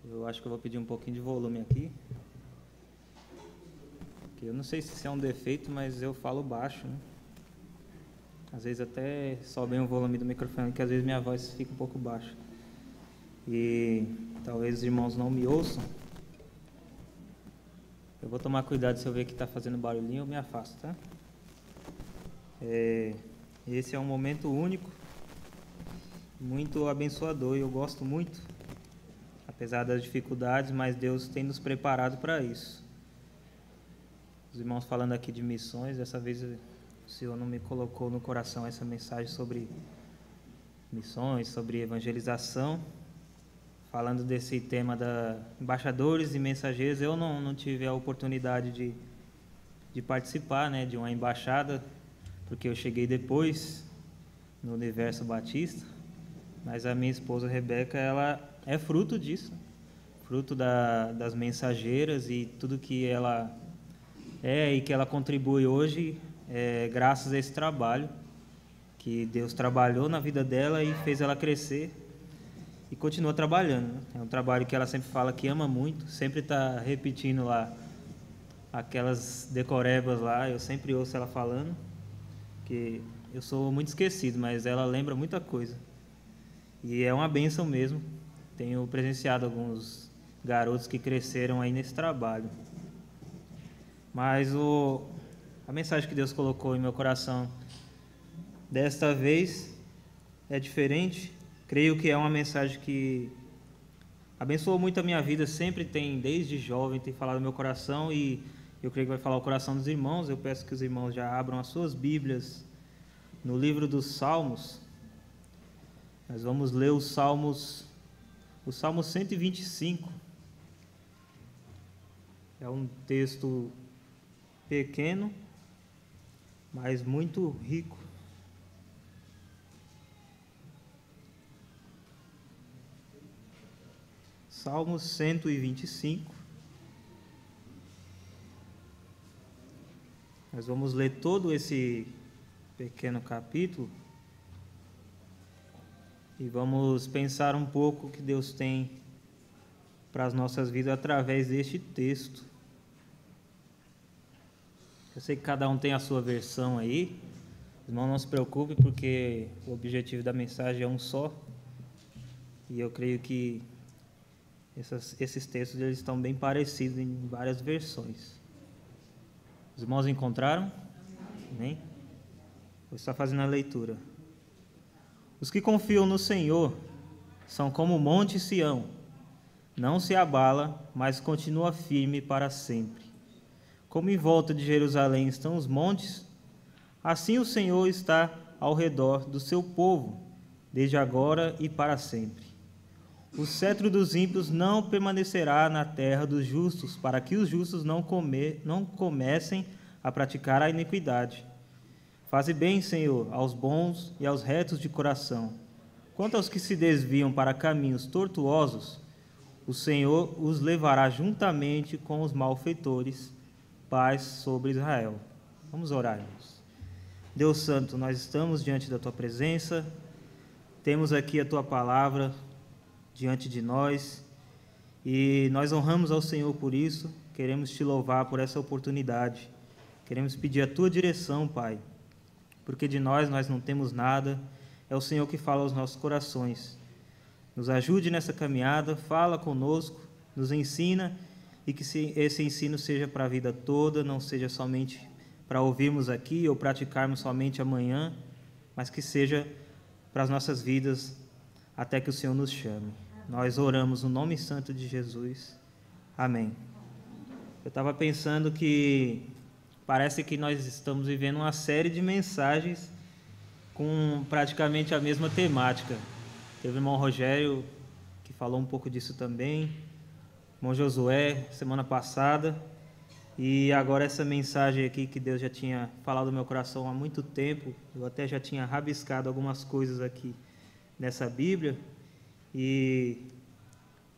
Eu acho que eu vou pedir um pouquinho de volume aqui. Porque eu não sei se isso é um defeito, mas eu falo baixo, né? Às vezes até sobe o volume do microfone, que às vezes minha voz fica um pouco baixa. E talvez os irmãos não me ouçam. Eu vou tomar cuidado, se eu ver que está fazendo barulhinho, eu me afasto, tá? Esse é um momento único, muito abençoador, e eu gosto muito, apesar das dificuldades, mas Deus tem nos preparado para isso. Os irmãos falando aqui de missões, dessa vez o Senhor não me colocou no coração essa mensagem sobre missões, sobre evangelização. Falando desse tema da embaixadores e mensageiros, eu não tive a oportunidade de participar, né, de uma embaixada, porque eu cheguei depois no Universo Batista, mas a minha esposa Rebeca, ela é fruto disso, fruto das mensageiras, e tudo que ela é e que ela contribui hoje é graças a esse trabalho que Deus trabalhou na vida dela e fez ela crescer e continua trabalhando, né? É um trabalho que ela sempre fala que ama muito, sempre está repetindo lá aquelas decorebas lá, eu sempre ouço ela falando, que eu sou muito esquecido, mas ela lembra muita coisa. E é uma bênção mesmo. Tenho presenciado alguns garotos que cresceram aí nesse trabalho. Mas a mensagem que Deus colocou em meu coração desta vez é diferente. Creio que é uma mensagem que abençoou muito a minha vida, sempre tem, desde jovem, tem falado no meu coração, e eu creio que vai falar o coração dos irmãos. Eu peço que os irmãos já abram as suas Bíblias no livro dos Salmos. Nós vamos ler o Salmo 125. É um texto pequeno, mas muito rico. Salmo 125. Nós vamos ler todo esse pequeno capítulo e vamos pensar um pouco o que Deus tem para as nossas vidas através deste texto. Eu sei que cada um tem a sua versão aí. Irmão, não se preocupe, porque o objetivo da mensagem é um só. E eu creio que esses textos eles estão bem parecidos em várias versões. Os irmãos encontraram? Amém? Vou estar fazendo a leitura. Os que confiam no Senhor são como o monte Sião. Não se abala, mas continua firme para sempre. Como em volta de Jerusalém estão os montes, assim o Senhor está ao redor do seu povo, desde agora e para sempre. O cetro dos ímpios não permanecerá na terra dos justos, para que os justos não comecem a praticar a iniquidade. Faze bem, Senhor, aos bons e aos retos de coração. Quanto aos que se desviam para caminhos tortuosos, o Senhor os levará juntamente com os malfeitores. Paz sobre Israel. Vamos orar, irmãos. Deus Santo, nós estamos diante da Tua presença, temos aqui a Tua palavra diante de nós, e nós honramos ao Senhor por isso, queremos Te louvar por essa oportunidade, queremos pedir a Tua direção, Pai, porque de nós não temos nada, é o Senhor que fala aos nossos corações. Nos ajude nessa caminhada, fala conosco, nos ensina, e que esse ensino seja para a vida toda, não seja somente para ouvirmos aqui ou praticarmos somente amanhã, mas que seja para as nossas vidas até que o Senhor nos chame. Nós oramos no nome santo de Jesus. Amém. Eu estava pensando que parece que nós estamos vivendo uma série de mensagens com praticamente a mesma temática. Teve o irmão Rogério que falou um pouco disso também, o irmão Josué semana passada, e agora essa mensagem aqui que Deus já tinha falado no meu coração há muito tempo. Eu até já tinha rabiscado algumas coisas aqui nessa Bíblia e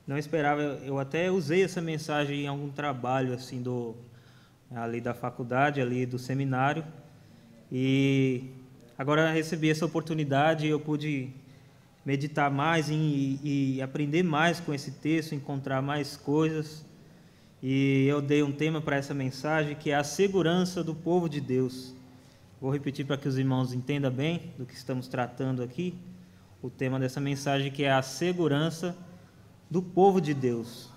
não esperava. Eu até usei essa mensagem em algum trabalho assim ali da faculdade, ali do seminário, e agora recebi essa oportunidade e eu pude meditar mais e aprender mais com esse texto, encontrar mais coisas. E eu dei um tema para essa mensagem, que é a segurança do povo de Deus. Vou repetir para que os irmãos entendam bem do que estamos tratando aqui. O tema dessa mensagem, que é a segurança do povo de Deus.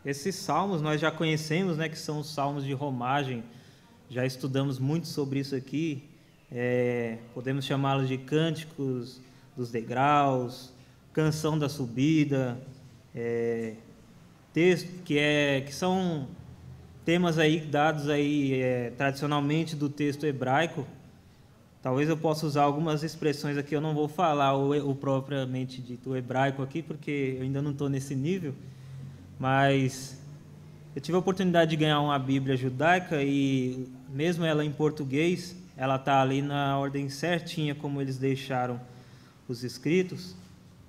Esses salmos nós já conhecemos, né, que são os salmos de romagem. Já estudamos muito sobre isso aqui. Podemos chamá-los de cânticos dos degraus, canção da subida, texto que são temas aí dados aí tradicionalmente do texto hebraico. Talvez eu possa usar algumas expressões aqui, eu não vou falar o propriamente dito hebraico aqui, porque eu ainda não estou nesse nível, mas eu tive a oportunidade de ganhar uma Bíblia judaica e mesmo ela em português, ela está ali na ordem certinha como eles deixaram os escritos,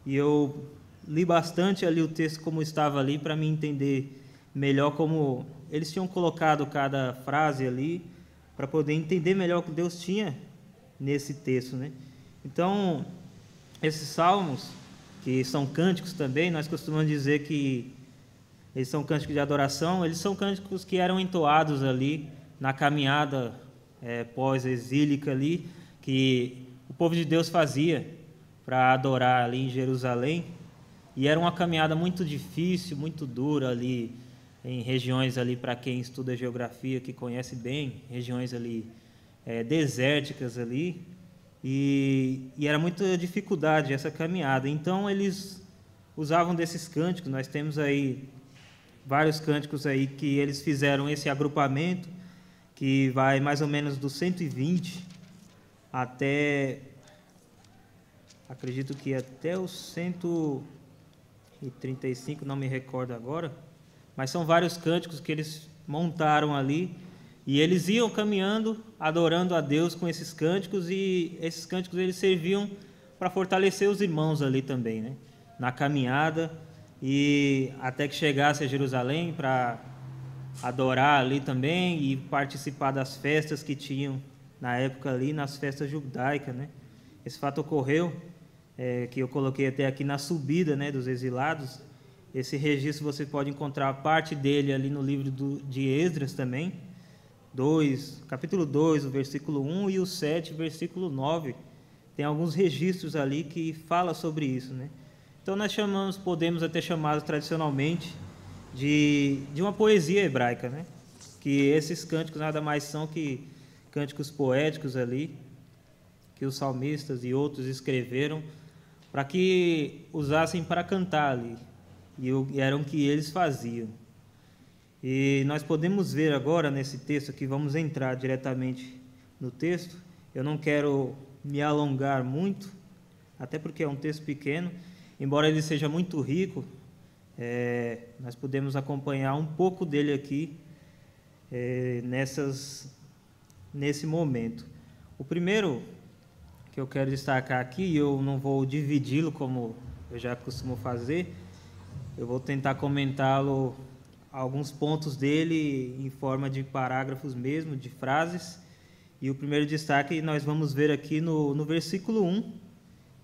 e eu li bastante ali o texto como estava ali para me entender melhor como eles tinham colocado cada frase ali, para poder entender melhor o que Deus tinha nesse texto, né? Então, esses salmos, que são cânticos também, nós costumamos dizer que eles são cânticos de adoração, eles são cânticos que eram entoados ali na caminhada pós-exílica ali, que o povo de Deus fazia para adorar ali em Jerusalém, e era uma caminhada muito difícil, muito dura ali, em regiões ali, para quem estuda geografia, que conhece bem, regiões ali desérticas ali, e era muita dificuldade essa caminhada. Então eles usavam desses cânticos. Nós temos aí vários cânticos aí que eles fizeram esse agrupamento, que vai mais ou menos do 120 até, acredito que até o 135, não me recordo agora, mas são vários cânticos que eles montaram ali, e eles iam caminhando, adorando a Deus com esses cânticos, e esses cânticos eles serviam para fortalecer os irmãos ali também, né? Na caminhada, e até que chegasse a Jerusalém para adorar ali também e participar das festas que tinham na época ali, nas festas judaicas, né? Esse fato ocorreu, que eu coloquei até aqui na subida, né, dos exilados. Esse registro você pode encontrar parte dele ali no livro de Esdras também, capítulo 2, o versículo 1 e o 7, versículo 9. Tem alguns registros ali que falam sobre isso, né? Então nós podemos até chamar tradicionalmente de uma poesia hebraica, né? Que esses cânticos nada mais são que cânticos poéticos ali, que os salmistas e outros escreveram para que usassem para cantar ali, e eram o que eles faziam. E nós podemos ver agora nesse texto aqui, vamos entrar diretamente no texto. Eu não quero me alongar muito, até porque é um texto pequeno, embora ele seja muito rico. Nós podemos acompanhar um pouco dele aqui nesse momento. O primeiro que eu quero destacar aqui, eu não vou dividi-lo como eu já costumo fazer, eu vou tentar comentá-lo, alguns pontos dele em forma de parágrafos mesmo, de frases. E o primeiro destaque nós vamos ver aqui no versículo 1,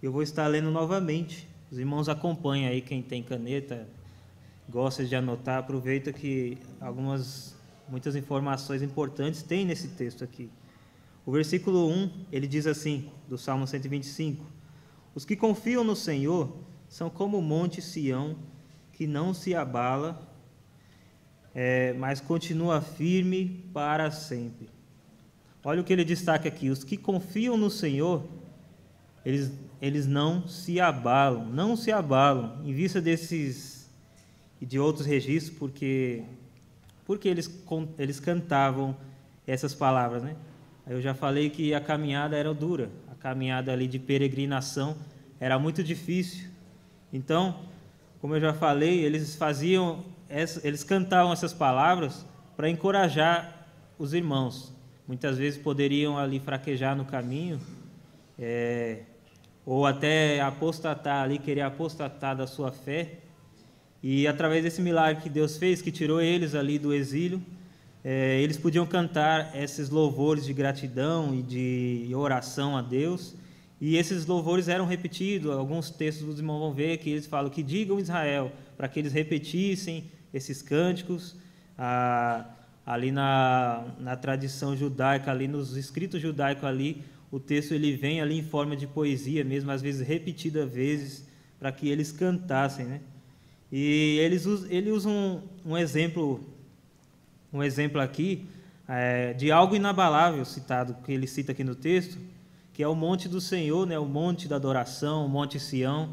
eu vou estar lendo novamente. Os irmãos acompanham aí, quem tem caneta, gosta de anotar, aproveita que muitas informações importantes tem nesse texto aqui. O versículo 1, ele diz assim, do Salmo 125: Os que confiam no Senhor são como o monte Sião, que não se abala, mas continua firme para sempre. Olha o que ele destaca aqui: os que confiam no Senhor, eles não se abalam, em vista desses e de outros registros, porque eles cantavam essas palavras, né? Eu já falei que a caminhada era dura, a caminhada ali de peregrinação era muito difícil. Então, como eu já falei, eles cantavam essas palavras para encorajar os irmãos. Muitas vezes poderiam ali fraquejar no caminho, ou até apostatar ali, querer apostatar da sua fé. E através desse milagre que Deus fez, que tirou eles ali do exílio, eles podiam cantar esses louvores de gratidão e de oração a Deus, E esses louvores eram repetidos. Alguns textos os irmãos vão ver que eles falam que digam Israel, para que eles repetissem esses cânticos. Ali na tradição judaica, ali nos escritos judaicos, ali, o texto ele vem ali em forma de poesia mesmo, às vezes repetida vezes, para que eles cantassem, né? E ele usa um exemplo aqui de algo inabalável citado, que ele cita aqui no texto, que é o monte do Senhor, né? O monte da adoração, o monte Sião,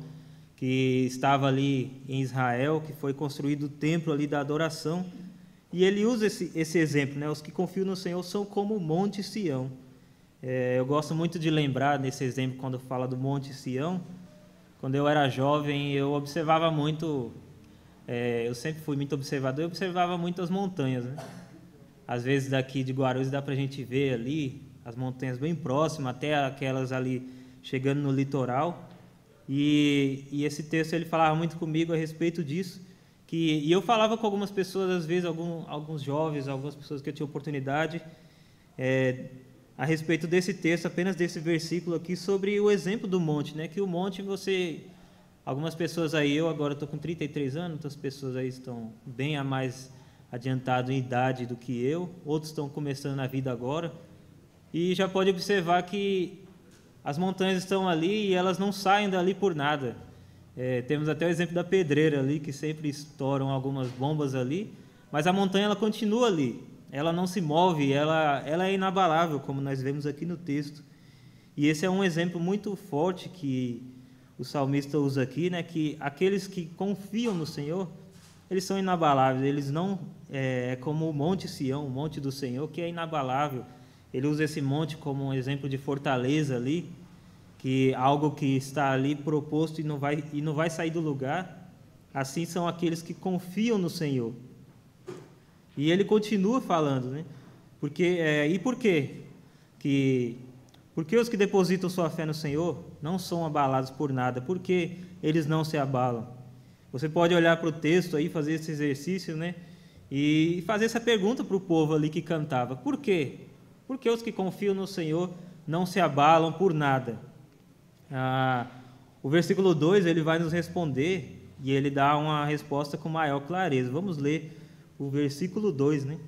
que estava ali em Israel, que foi construído o templo ali da adoração. E ele usa esse exemplo, né? Os que confiam no Senhor são como o monte Sião. Eu gosto muito de lembrar nesse exemplo, quando fala do monte Sião. Quando eu era jovem, eu observava muito, eu sempre fui muito observador, eu observava muito as montanhas, né? Às vezes daqui de Guarulhos dá para a gente ver ali as montanhas bem próximas, até aquelas ali chegando no litoral. E esse texto ele falava muito comigo a respeito disso. E eu falava com algumas pessoas, às vezes, alguns jovens, algumas pessoas que eu tinha oportunidade, a respeito desse texto, apenas desse versículo aqui, sobre o exemplo do monte, né? Que o monte algumas pessoas aí, eu agora estou com 33 anos, outras pessoas aí estão bem a mais adiantado em idade do que eu, outros estão começando na vida agora, e já pode observar que as montanhas estão ali e elas não saem dali por nada. Temos até o exemplo da pedreira ali, que sempre estouram algumas bombas ali, mas a montanha ela continua ali, ela não se move, ela é inabalável, como nós vemos aqui no texto. E esse é um exemplo muito forte que o salmista usa aqui, né, que aqueles que confiam no Senhor, eles são inabaláveis, eles não como o monte Sião, o monte do Senhor, que é inabalável. Ele usa esse monte como um exemplo de fortaleza ali, que algo que está ali proposto e não vai sair do lugar. Assim são aqueles que confiam no Senhor. E ele continua falando, né? E por quê? Porque os que depositam sua fé no Senhor não são abalados por nada, porque eles não se abalam. Você pode olhar para o texto aí, fazer esse exercício, né? E fazer essa pergunta para o povo ali que cantava. Por quê? Porque os que confiam no Senhor não se abalam por nada. O versículo 2 ele vai nos responder e ele dá uma resposta com maior clareza. Vamos ler o versículo 2, né?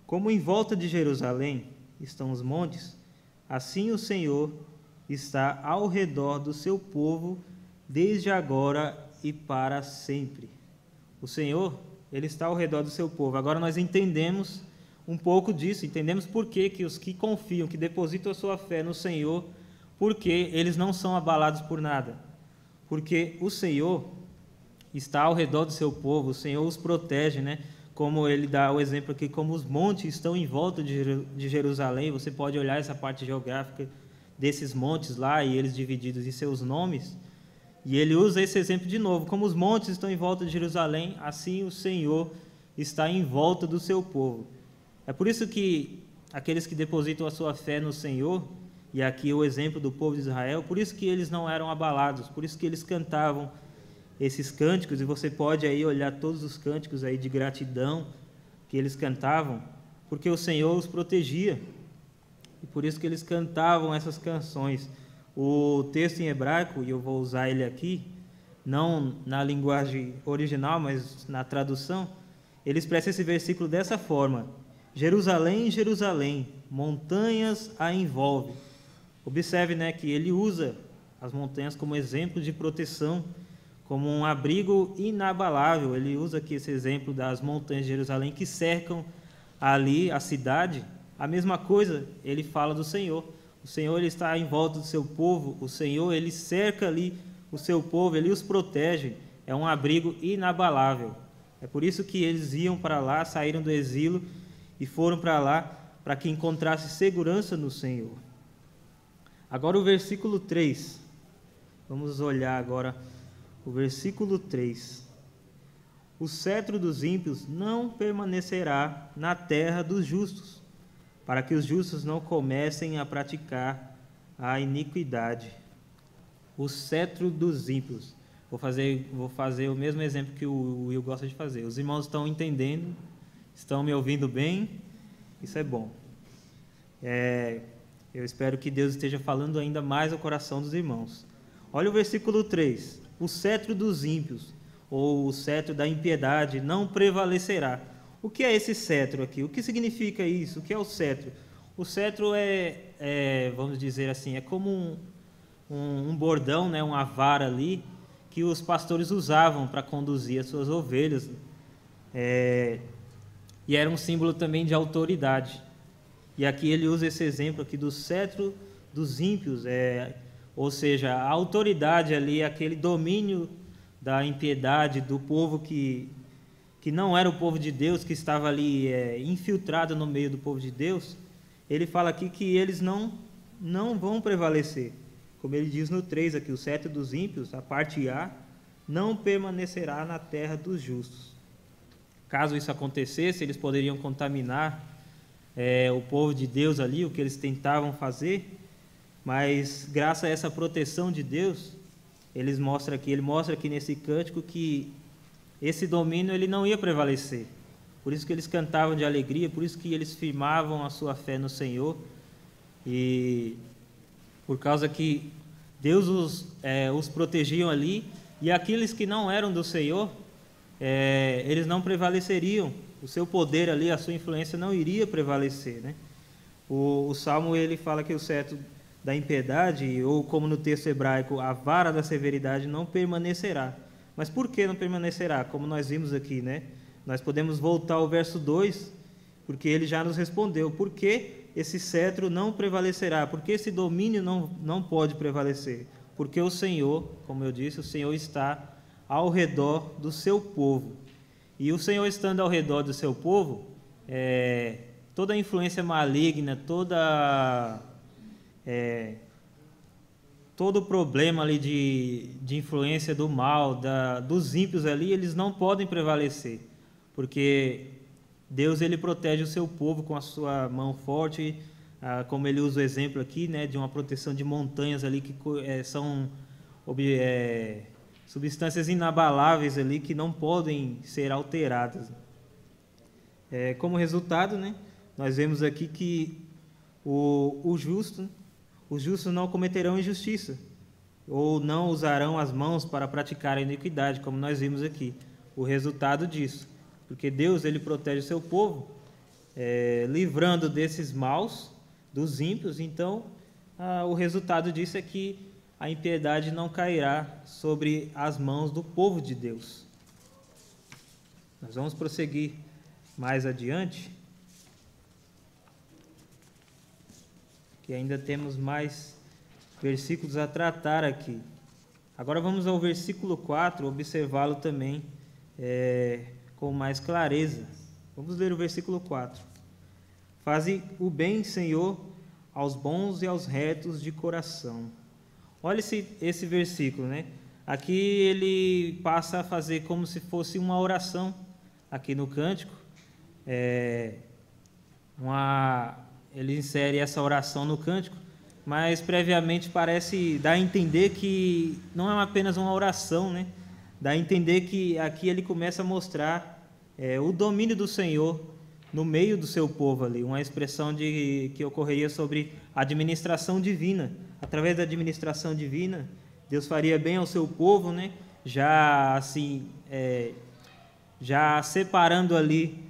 Como em volta de Jerusalém estão os montes, assim o Senhor está ao redor do seu povo, desde agora e para sempre. O Senhor, ele está ao redor do seu povo. Agora nós entendemos um pouco disso, entendemos por que os que confiam, que depositam a sua fé no Senhor, porque eles não são abalados por nada. Porque o Senhor está ao redor do seu povo, o Senhor os protege, né? Como ele dá o exemplo aqui, como os montes estão em volta de Jerusalém, você pode olhar essa parte geográfica desses montes lá, e eles divididos em seus nomes, e ele usa esse exemplo de novo, como os montes estão em volta de Jerusalém, assim o Senhor está em volta do seu povo. É por isso que aqueles que depositam a sua fé no Senhor, e aqui o exemplo do povo de Israel, por isso que eles não eram abalados, por isso que eles cantavam esses cânticos, e você pode aí olhar todos os cânticos aí de gratidão que eles cantavam, porque o Senhor os protegia, e por isso que eles cantavam essas canções. O texto em hebraico, e eu vou usar ele aqui, não na linguagem original, mas na tradução, ele expressa esse versículo dessa forma: Jerusalém, Jerusalém, montanhas a envolve. Observe, né, que ele usa as montanhas como exemplo de proteção, como um abrigo inabalável. Ele usa aqui esse exemplo das montanhas de Jerusalém que cercam ali a cidade. A mesma coisa ele fala do Senhor. O Senhor ele está em volta do seu povo, o Senhor ele cerca ali o seu povo, ele os protege, é um abrigo inabalável. É por isso que eles iam para lá, saíram do exílio e foram para lá para que encontrasse segurança no Senhor. Agora o versículo 3, vamos olhar agora o versículo 3. O cetro dos ímpios não permanecerá na terra dos justos, para que os justos não comecem a praticar a iniquidade. O cetro dos ímpios. Vou fazer o mesmo exemplo que o Will gosta de fazer. Os irmãos estão entendendo? Estão me ouvindo bem? Isso é bom. Eu espero que Deus esteja falando ainda mais ao coração dos irmãos. Olha o versículo 3. O cetro dos ímpios, ou o cetro da impiedade, não prevalecerá. O que é esse cetro aqui? O que significa isso? O que é o cetro? O cetro vamos dizer assim, é como um bordão, né, uma vara ali, que os pastores usavam para conduzir as suas ovelhas. E era um símbolo também de autoridade. E aqui ele usa esse exemplo aqui do cetro dos ímpios, ou seja, a autoridade ali, aquele domínio da impiedade do povo que não era o povo de Deus, que estava ali infiltrado no meio do povo de Deus. Ele fala aqui que eles não vão prevalecer. Como ele diz no 3 aqui, o cetro dos ímpios, a parte A, não permanecerá na terra dos justos. Caso isso acontecesse, eles poderiam contaminar o povo de Deus ali, o que eles tentavam fazer, mas graças a essa proteção de Deus, ele mostra aqui nesse cântico que esse domínio ele não ia prevalecer. Por isso que eles cantavam de alegria, por isso que eles firmavam a sua fé no Senhor, e por causa que Deus os protegiam ali, e aqueles que não eram do Senhor, eles não prevaleceriam. O seu poder ali, a sua influência não iria prevalecer, né? O Salmo ele fala que o cetro da impiedade, ou como no texto hebraico, a vara da severidade não permanecerá. Mas por que não permanecerá? Como nós vimos aqui, né? Nós podemos voltar ao verso 2, porque ele já nos respondeu. Por que esse cetro não prevalecerá? Por que esse domínio não pode prevalecer? Porque o Senhor, como eu disse, o Senhor está ao redor do seu povo. E o Senhor estando ao redor do seu povo, toda a influência maligna, todo o problema ali de influência do mal, dos ímpios ali, eles não podem prevalecer, porque Deus ele protege o seu povo com a sua mão forte, como ele usa o exemplo aqui, né, de uma proteção de montanhas ali que são substâncias inabaláveis ali que não podem ser alteradas. Como resultado, né, nós vemos aqui que os justos não cometerão injustiça, ou não usarão as mãos para praticar a iniquidade, como nós vimos aqui. O resultado disso, porque Deus ele protege o seu povo, livrando desses maus, dos ímpios, então o resultado disso é que a impiedade não cairá sobre as mãos do povo de Deus. Nós vamos prosseguir mais adiante, que ainda temos mais versículos a tratar aqui. Agora vamos ao versículo 4, observá-lo também com mais clareza. Vamos ler o versículo 4. Faze o bem, Senhor, aos bons e aos retos de coração. Olha esse versículo, né? Aqui ele passa a fazer como se fosse uma oração, aqui no cântico. Ele insere essa oração no cântico, mas previamente parece dar a entender que não é apenas uma oração, né? Dá a entender que aqui ele começa a mostrar o domínio do Senhor no meio do seu povo ali, uma expressão que ocorreria sobre a administração divina. Através da administração divina, Deus faria bem ao seu povo, né? Já separando ali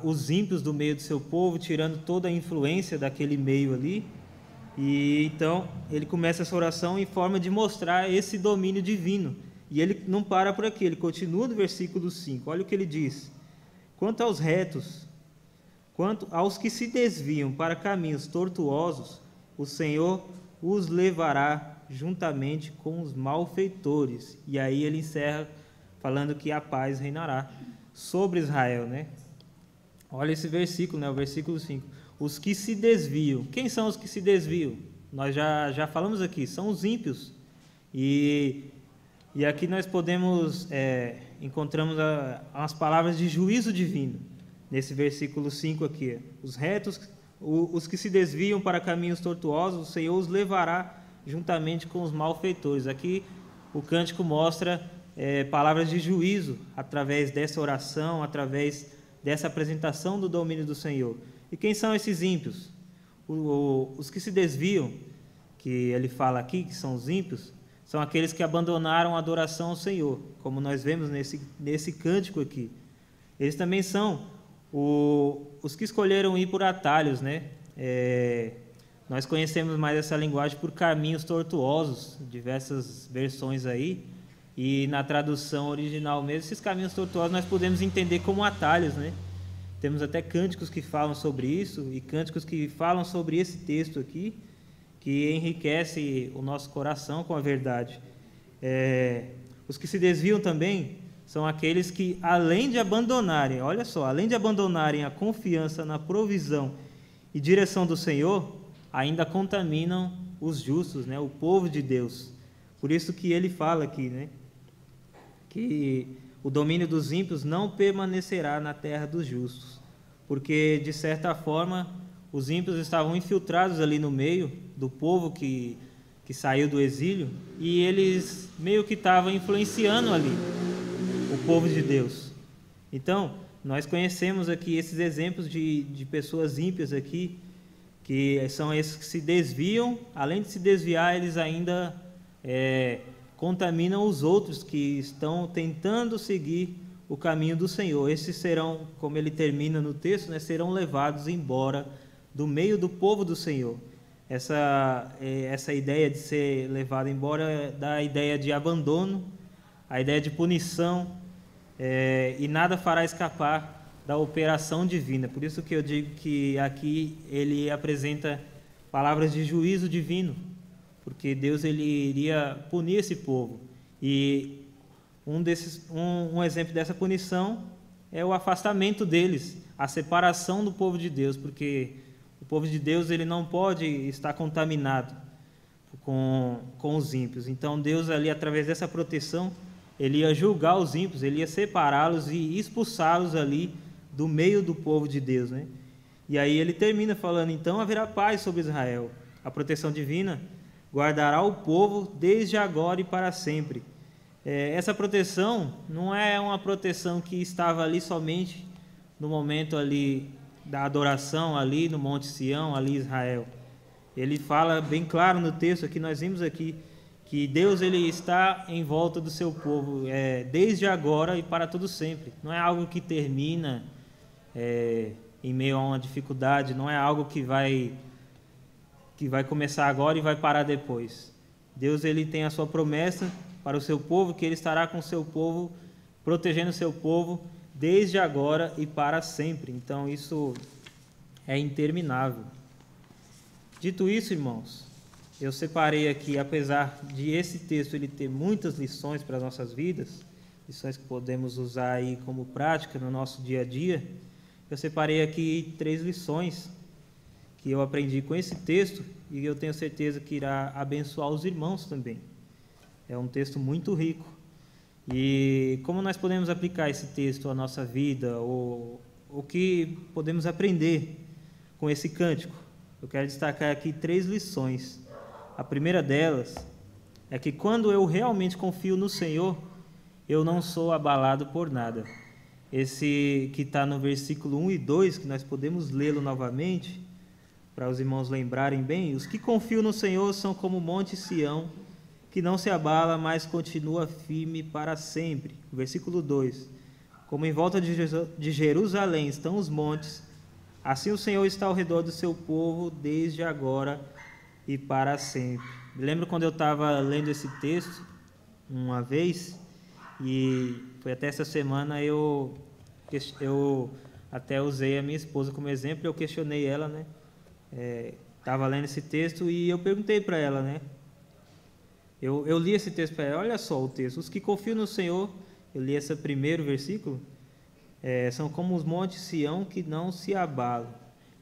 os ímpios do meio do seu povo, tirando toda a influência daquele meio ali. E então ele começa essa oração em forma de mostrar esse domínio divino. E ele não para por aqui, ele continua no versículo 5. Olha o que ele diz: quanto aos retos, quanto aos que se desviam para caminhos tortuosos, o Senhor os levará juntamente com os malfeitores. E aí ele encerra falando que a paz reinará sobre Israel, né? Olha esse versículo, né? O versículo 5. Os que se desviam. Quem são os que se desviam? Nós já falamos aqui, são os ímpios. E aqui nós encontramos as palavras de juízo divino, nesse versículo 5 aqui. Os retos, os que se desviam para caminhos tortuosos, o Senhor os levará juntamente com os malfeitores. Aqui o cântico mostra palavras de juízo, através dessa oração, através dessa apresentação do domínio do Senhor. E quem são esses ímpios? Os que se desviam, que ele fala aqui, que são os ímpios, são aqueles que abandonaram a adoração ao Senhor, como nós vemos nesse cântico aqui. Eles também são os que escolheram ir por atalhos, né? Nós conhecemos mais essa linguagem por caminhos tortuosos, diversas versões aí, e na tradução original mesmo, esses caminhos tortuosos nós podemos entender como atalhos, né? Temos até cânticos que falam sobre isso, e cânticos que falam sobre esse texto aqui, que enriquece o nosso coração com a verdade. Os que se desviam também são aqueles que, além de abandonarem, olha só, além de abandonarem a confiança na provisão e direção do Senhor, ainda contaminam os justos, né, o povo de Deus. Por isso que ele fala aqui, né, que o domínio dos ímpios não permanecerá na terra dos justos, porque, de certa forma, os ímpios estavam infiltrados ali no meio do povo que saiu do exílio, e eles meio que estavam influenciando ali o povo de Deus. Então, nós conhecemos aqui esses exemplos de pessoas ímpias aqui, que são esses que se desviam, além de se desviar, eles ainda contaminam os outros que estão tentando seguir o caminho do Senhor. Esses serão, como ele termina no texto, né, serão levados embora do meio do povo do Senhor. Essa ideia de ser levado embora dá a ideia de abandono, a ideia de punição, e nada fará escapar da operação divina. Por isso que eu digo que aqui ele apresenta palavras de juízo divino, porque Deus ele iria punir esse povo. E um exemplo dessa punição é o afastamento deles, a separação do povo de Deus, porque o povo de Deus ele não pode estar contaminado com os ímpios. Então Deus ali, através dessa proteção, ele ia julgar os ímpios, ele ia separá-los e expulsá-los ali do meio do povo de Deus, né? E aí ele termina falando, então haverá paz sobre Israel. A proteção divina guardará o povo desde agora e para sempre. Essa proteção não é uma proteção que estava ali somente no momento ali da adoração, ali no Monte Sião, ali em Israel. Ele fala bem claro no texto que nós vimos aqui, que Deus ele está em volta do seu povo, desde agora e para todo sempre. Não é algo que termina em meio a uma dificuldade, não é algo que vai começar agora e vai parar depois. Deus ele tem a sua promessa para o seu povo, que ele estará com o seu povo, protegendo o seu povo desde agora e para sempre. Então isso é interminável. Dito isso, irmãos, eu separei aqui, apesar de esse texto ele ter muitas lições para as nossas vidas, lições que podemos usar aí como prática no nosso dia a dia, eu separei aqui 3 lições que eu aprendi com esse texto e eu tenho certeza que irá abençoar os irmãos também. É um texto muito rico. E como nós podemos aplicar esse texto à nossa vida, ou o que podemos aprender com esse cântico? Eu quero destacar aqui 3 lições. A primeira delas é que quando eu realmente confio no Senhor, eu não sou abalado por nada. Esse que está no versículo 1 e 2, que nós podemos lê-lo novamente, para os irmãos lembrarem bem. Os que confiam no Senhor são como o Monte Sião, que não se abala, mas continua firme para sempre. Versículo 2. Como em volta de Jerusalém estão os montes, assim o Senhor está ao redor do seu povo, desde agora e para sempre. Me lembro quando eu estava lendo esse texto, uma vez, e foi até essa semana eu até usei a minha esposa como exemplo, eu questionei ela, né? Estava lendo esse texto e eu perguntei para ela, né? Eu li esse texto para ela, olha só o texto, os que confiam no Senhor, eu li esse primeiro versículo, são como os montes Sião que não se abalam.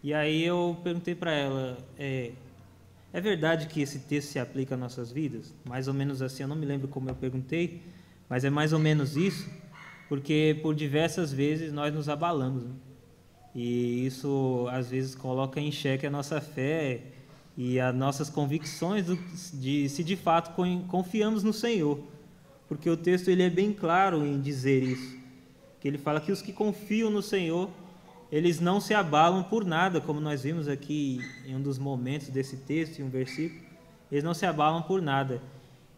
E aí eu perguntei para ela, é verdade que esse texto se aplica às nossas vidas? Mais ou menos assim, eu não me lembro como eu perguntei, mas é mais ou menos isso, porque por diversas vezes nós nos abalamos, né? E isso às vezes coloca em xeque a nossa fé e as nossas convicções de se de fato confiamos no Senhor, porque o texto ele é bem claro em dizer isso, que ele fala que os que confiam no Senhor, eles não se abalam por nada, como nós vimos aqui em um dos momentos desse texto, em um versículo. Eles não se abalam por nada.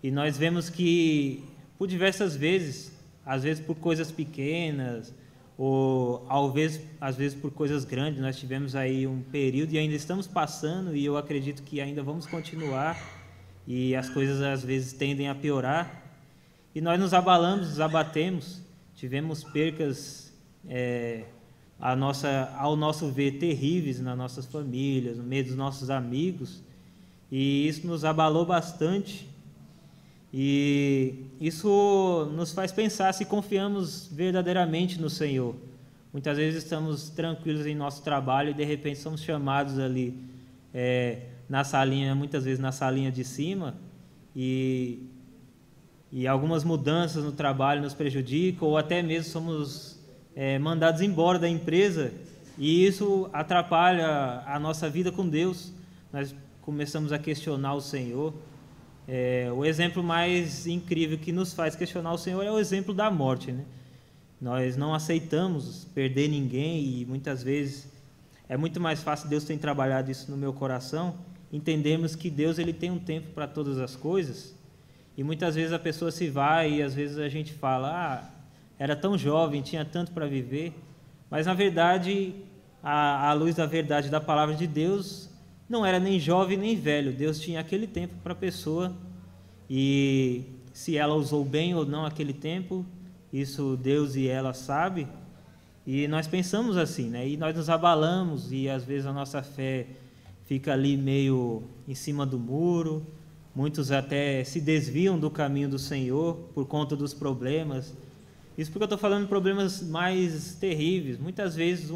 E nós vemos que, por diversas vezes, às vezes por coisas pequenas, ou às vezes por coisas grandes, nós tivemos aí um período e ainda estamos passando, e eu acredito que ainda vamos continuar, e as coisas às vezes tendem a piorar, e nós nos abalamos, nos abatemos, tivemos percas ao nosso ver terríveis nas nossas famílias, no meio dos nossos amigos, e isso nos abalou bastante. E isso nos faz pensar se confiamos verdadeiramente no Senhor. Muitas vezes estamos tranquilos em nosso trabalho e de repente somos chamados ali na salinha, muitas vezes na salinha de cima, e algumas mudanças no trabalho nos prejudicam, ou até mesmo somos mandados embora da empresa, e isso atrapalha a nossa vida com Deus. Nós começamos a questionar o Senhor. O exemplo mais incrível que nos faz questionar o Senhor é o exemplo da morte, né? Nós não aceitamos perder ninguém, e muitas vezes é muito mais fácil. Deus tem trabalhado isso no meu coração. Entendemos que Deus ele tem um tempo para todas as coisas, e muitas vezes a pessoa se vai e às vezes a gente fala, era tão jovem, tinha tanto para viver, mas na verdade, à luz da verdade da palavra de Deus, não era nem jovem nem velho. Deus tinha aquele tempo para a pessoa, e se ela usou bem ou não aquele tempo, isso Deus e ela sabem. E nós pensamos assim, né? E nós nos abalamos, e às vezes a nossa fé fica ali meio em cima do muro. Muitos até se desviam do caminho do Senhor por conta dos problemas. Isso porque eu estou falando de problemas mais terríveis. Muitas vezes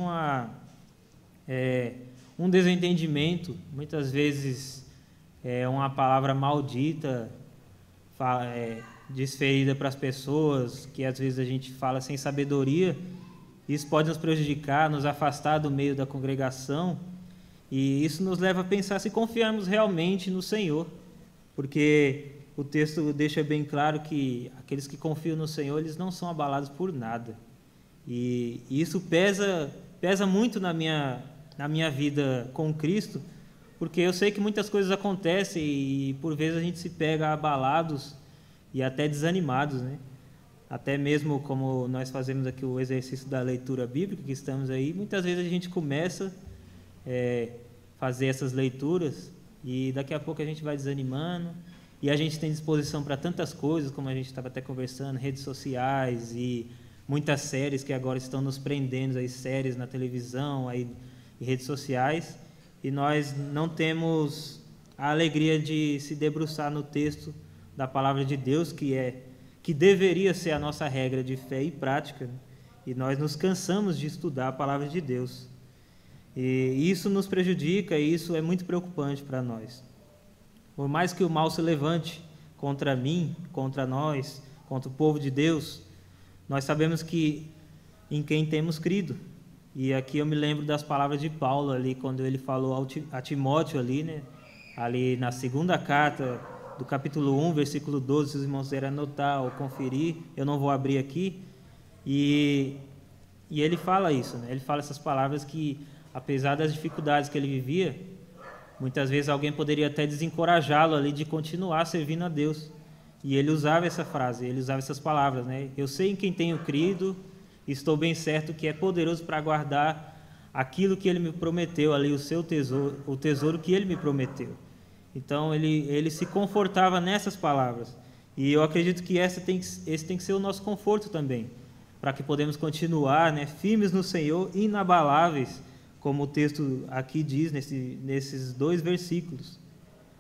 um desentendimento, muitas vezes uma palavra maldita desferida para as pessoas, que às vezes a gente fala sem sabedoria. Isso pode nos prejudicar, nos afastar do meio da congregação, e isso nos leva a pensar se confiarmos realmente no Senhor, porque o texto deixa bem claro que aqueles que confiam no Senhor, eles não são abalados por nada, e isso pesa muito na minha vida com Cristo, porque eu sei que muitas coisas acontecem e por vezes a gente se pega abalados e até desanimados, né? Até mesmo como nós fazemos aqui o exercício da leitura bíblica, que estamos aí, muitas vezes a gente começa fazer essas leituras e daqui a pouco a gente vai desanimando, e a gente tem disposição para tantas coisas, como a gente estava até conversando, redes sociais e muitas séries que agora estão nos prendendo, aí, séries na televisão, aí, e redes sociais, e nós não temos a alegria de se debruçar no texto da palavra de Deus, que deveria ser a nossa regra de fé e prática, né? E nós nos cansamos de estudar a palavra de Deus, e isso nos prejudica, e isso é muito preocupante para nós. Por mais que o mal se levante contra mim, contra nós, contra o povo de Deus, nós sabemos que em quem temos crido. E aqui eu me lembro das palavras de Paulo ali, quando ele falou a Timóteo ali, né? Ali na segunda carta do capítulo 1, versículo 12, se os irmãos quiserem anotar ou conferir, eu não vou abrir aqui. E ele fala isso, né? Ele fala essas palavras que, apesar das dificuldades que ele vivia, muitas vezes alguém poderia até desencorajá-lo ali de continuar servindo a Deus. E ele usava essa frase, ele usava essas palavras, né? Eu sei em quem tenho crido, estou bem certo que é poderoso para guardar aquilo que ele me prometeu ali, o seu tesouro, o tesouro que ele me prometeu. Então ele se confortava nessas palavras, e eu acredito que esse tem que ser o nosso conforto também, para que podemos continuar, né, firmes no Senhor, inabaláveis, como o texto aqui diz nesses 2 versículos.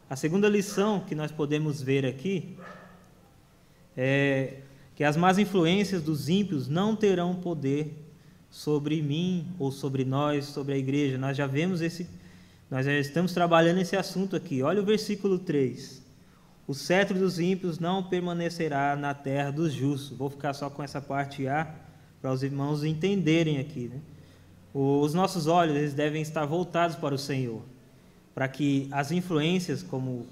A segunda lição que nós podemos ver aqui é que as más influências dos ímpios não terão poder sobre mim ou sobre nós, sobre a igreja. Nós já estamos trabalhando esse assunto aqui. Olha o versículo 3. O cetro dos ímpios não permanecerá na terra dos justos. Vou ficar só com essa parte A, para os irmãos entenderem aqui, né? Os nossos olhos eles devem estar voltados para o Senhor, para que as influências, como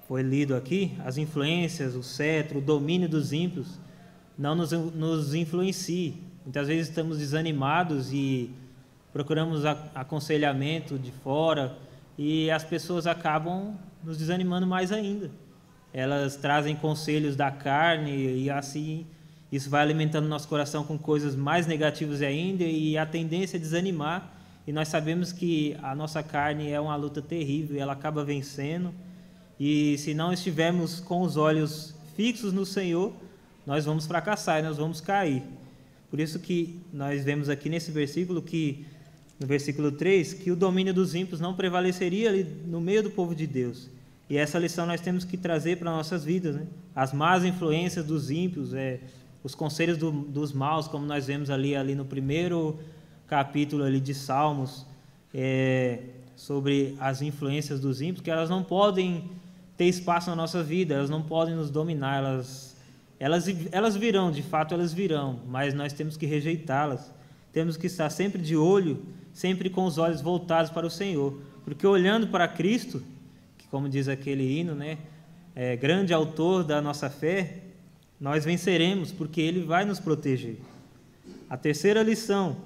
foi lido aqui, as influências, o cetro, o domínio dos ímpios, não nos influencie. Muitas vezes estamos desanimados e procuramos aconselhamento de fora e as pessoas acabam nos desanimando mais ainda. Elas trazem conselhos da carne e assim isso vai alimentando nosso coração com coisas mais negativas ainda e a tendência é desanimar. E nós sabemos que a nossa carne é uma luta terrível e ela acaba vencendo. E se não estivermos com os olhos fixos no Senhor, nós vamos fracassar e nós vamos cair. Por isso que nós vemos aqui nesse versículo, no versículo 3, que o domínio dos ímpios não prevaleceria ali no meio do povo de Deus. E essa lição nós temos que trazer para nossas vidas, né? As más influências dos ímpios, os conselhos dos maus, como nós vemos ali no primeiro capítulo ali de Salmos, sobre as influências dos ímpios, que elas não podem ter espaço na nossa vida, elas não podem nos dominar, elas virão, de fato elas virão, mas nós temos que rejeitá-las. Temos que estar sempre de olho, sempre com os olhos voltados para o Senhor, porque olhando para Cristo, que como diz aquele hino, né, grande autor da nossa fé, nós venceremos, porque Ele vai nos proteger. A terceira lição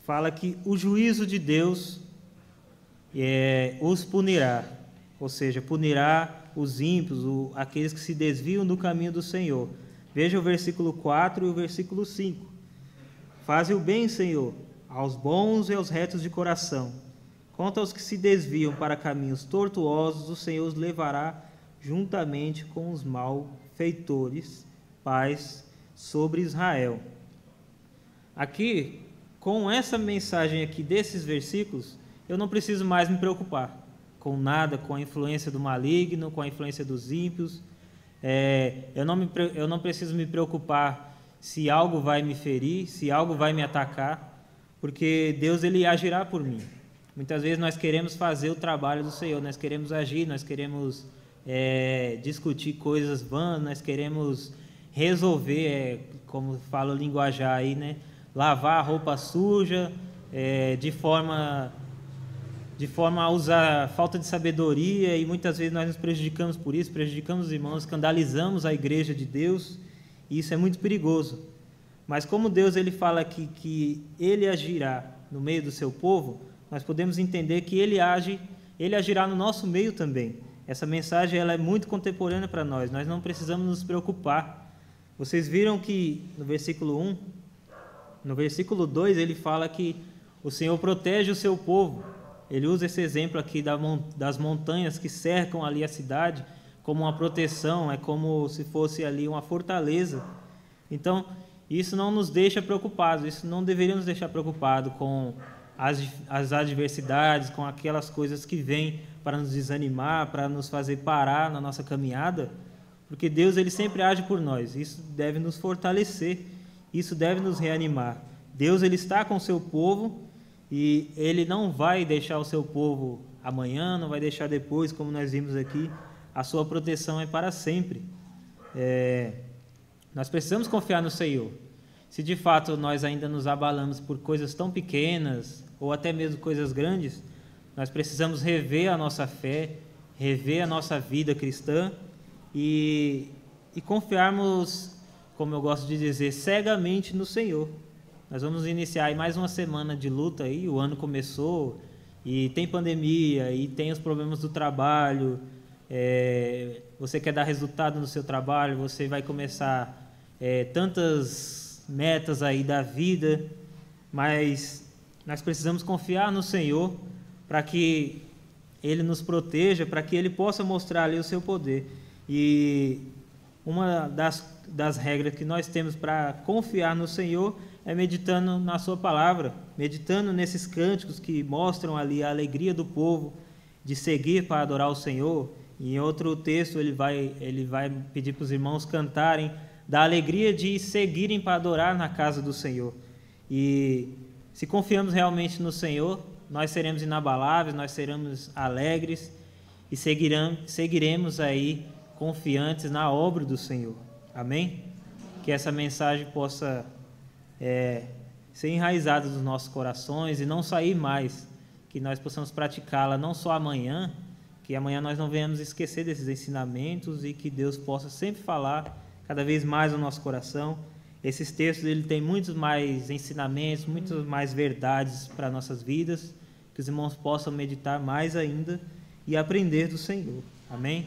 fala que o juízo de Deus os punirá, ou seja, punirá os ímpios, aqueles que se desviam do caminho do Senhor. Veja o versículo 4 e o versículo 5. Faze o bem, Senhor, aos bons e aos retos de coração. Quanto aos que se desviam para caminhos tortuosos, o Senhor os levará juntamente com os malfeitores, paz sobre Israel. Aqui, com essa mensagem aqui desses versículos, eu não preciso mais me preocupar com nada, com a influência do maligno, com a influência dos ímpios. Eu não preciso me preocupar se algo vai me ferir, se algo vai me atacar, porque Deus Ele agirá por mim. Muitas vezes nós queremos fazer o trabalho do Senhor, nós queremos agir, nós queremos discutir coisas vãs, nós queremos resolver, como fala o linguajar aí, né? Lavar a roupa suja, de forma a usar falta de sabedoria, e muitas vezes nós nos prejudicamos por isso, prejudicamos os irmãos, escandalizamos a igreja de Deus, e isso é muito perigoso. Mas como Deus Ele fala aqui que Ele agirá no meio do seu povo, nós podemos entender que Ele agirá no nosso meio também. Essa mensagem ela é muito contemporânea para nós não precisamos nos preocupar. Vocês viram que no versículo 1, no versículo 2, ele fala que o Senhor protege o seu povo. Ele usa esse exemplo aqui das montanhas que cercam ali a cidade como uma proteção, é como se fosse ali uma fortaleza. Então, isso não nos deixa preocupados, isso não deveria nos deixar preocupados com as adversidades, com aquelas coisas que vêm para nos desanimar, para nos fazer parar na nossa caminhada, porque Deus Ele sempre age por nós. Isso deve nos fortalecer, isso deve nos reanimar. Deus Ele está com o seu povo e Ele não vai deixar o seu povo amanhã, não vai deixar depois, como nós vimos aqui. A sua proteção é para sempre. Nós precisamos confiar no Senhor. Se de fato nós ainda nos abalamos por coisas tão pequenas ou até mesmo coisas grandes, nós precisamos rever a nossa fé, rever a nossa vida cristã e confiarmos, como eu gosto de dizer, cegamente no Senhor. Nós vamos iniciar aí mais uma semana de luta aí, o ano começou e tem pandemia e tem os problemas do trabalho, você quer dar resultado no seu trabalho, você vai começar tantas metas aí da vida, mas nós precisamos confiar no Senhor para que Ele nos proteja, para que Ele possa mostrar ali o seu poder. E uma das regras que nós temos para confiar no Senhor é meditando na sua palavra, meditando nesses cânticos que mostram ali a alegria do povo de seguir para adorar o Senhor. Em outro texto ele vai pedir para os irmãos cantarem da alegria de seguirem para adorar na casa do Senhor. E se confiamos realmente no Senhor, nós seremos inabaláveis, nós seremos alegres e seguiremos aí confiantes na obra do Senhor. Amém? Que essa mensagem possa ser enraizada nos nossos corações e não sair mais, que nós possamos praticá-la não só amanhã, que amanhã nós não venhamos esquecer desses ensinamentos e que Deus possa sempre falar cada vez mais no nosso coração. esses textos ele tem muitos mais ensinamentos, muitas mais verdades para nossas vidas, que os irmãos possam meditar mais ainda e aprender do Senhor. Amém?